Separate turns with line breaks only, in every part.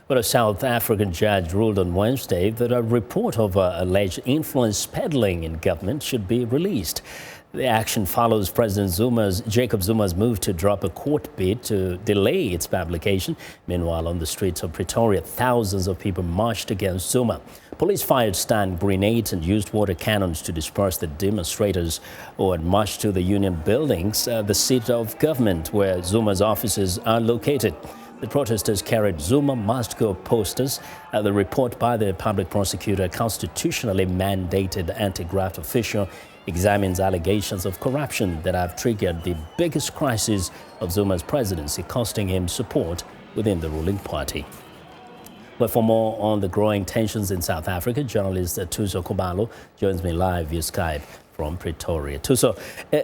Well, a South African judge ruled on Wednesday that a report of alleged influence peddling in government should be released. The action follows President Jacob Zuma's move to drop a court bid to delay its publication. Meanwhile, on the streets of Pretoria, thousands of people marched against Zuma. Police fired stun grenades and used water cannons to disperse the demonstrators who had marched to the Union buildings, the seat of government where Zuma's offices are located. The protesters carried "Zuma must go" posters. The report by the public prosecutor, constitutionally mandated anti-graft official, examines allegations of corruption that have triggered the biggest crisis of Zuma's presidency, costing him support within the ruling party. But for more on the growing tensions in South Africa, journalist Thuso Khumalo joins me live via Skype from Pretoria. Thuso,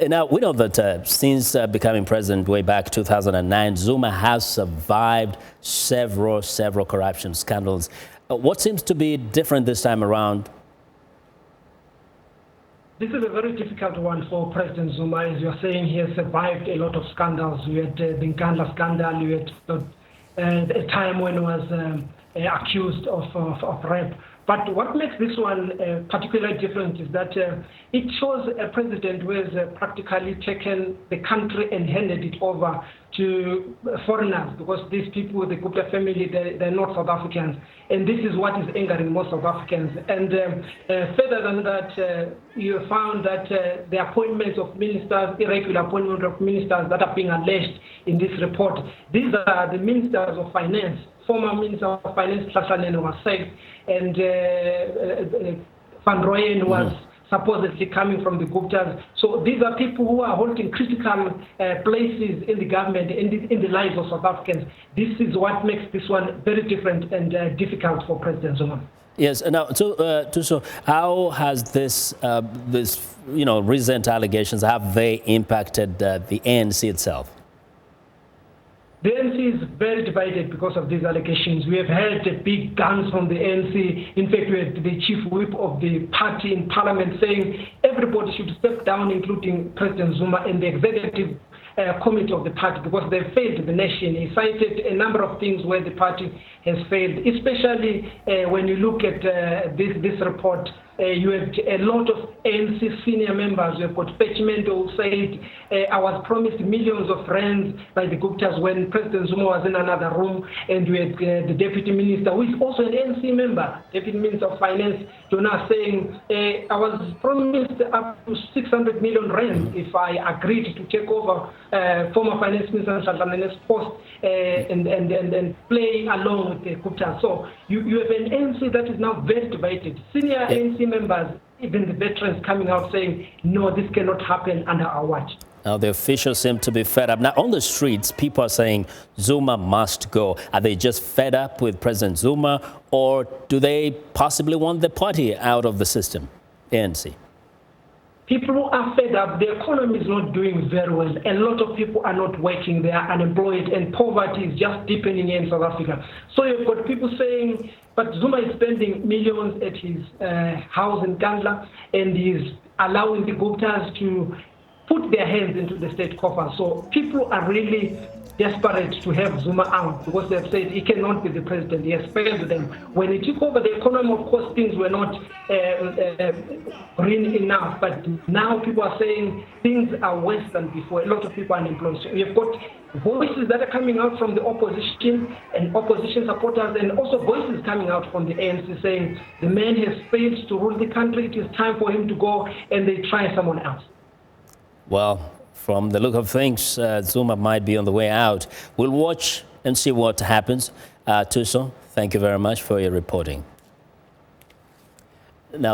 now we know that since becoming president way back 2009, Zuma has survived several corruption scandals. What seems to be different this time around?
This is a very difficult one for President Zuma. As you're saying, he has survived a lot of scandals. We had the Nkandla scandal, we had a time when he was accused of rape. But what makes this one particularly different is that it shows a president who has practically taken the country and handed it over to foreigners, because these people, the Gupta family, they're not South Africans. And this is what is angering most South Africans. And further than that, you found that the appointments of ministers, irregular appointment of ministers that are being alleged in this report, these are the ministers of finance. Former Minister of Finance, Tlatlhanene, was sacked, and Van Rooyen was supposedly coming from the Guptas. So these are people who are holding critical places in the government, in the lives of South Africans. This is what makes this one very different and difficult for President Zuma.
Yes. Now, so how has this recent allegations, have they impacted the ANC itself?
The ANC is very divided because of these allegations. We have heard the big guns from the ANC. In fact, we had the chief whip of the party in parliament saying everybody should step down, including President Zuma and the executive committee of the party, because they failed the nation. He cited a number of things where the party has failed, especially when you look at this report. You have a lot of ANC senior members. You have got Fetchment who said, I was promised millions of rands by the Guptas when President Zuma was in another room. And you had the deputy minister, who is also an ANC member, deputy minister of finance, Jonas, saying, I was promised up to 600 million rands if I agreed to take over former finance minister Tlatlhanene's post and play along with the Guptas. So you have an ANC that is now very divided. Senior ANC members, even the veterans, coming out saying, no, this cannot happen under our watch.
Now, the officials seem to be fed up. Now, on the streets, people are saying Zuma must go. Are they just fed up with President Zuma, or do they possibly want the party out of the system, ANC?
People are fed up. The economy is not doing very well. A lot of people are not working. They are unemployed, and poverty is just deepening in South Africa. So you've got people saying, but Zuma is spending millions at his house in Nkandla, and he's allowing the Guptas to put their hands into the state coffers. So people are really desperate to have Zuma out, because they've said he cannot be the president. He has failed them. When he took over the economy, of course, things were not green enough. But now people are saying things are worse than before. A lot of people are unemployed. So you've got voices that are coming out from the opposition and opposition supporters, and also voices coming out from the ANC saying the man has failed to rule the country. It is time for him to go, and they try someone else.
Well, from the look of things, Zuma might be on the way out. We'll watch and see what happens. Thuso, thank you very much for your reporting.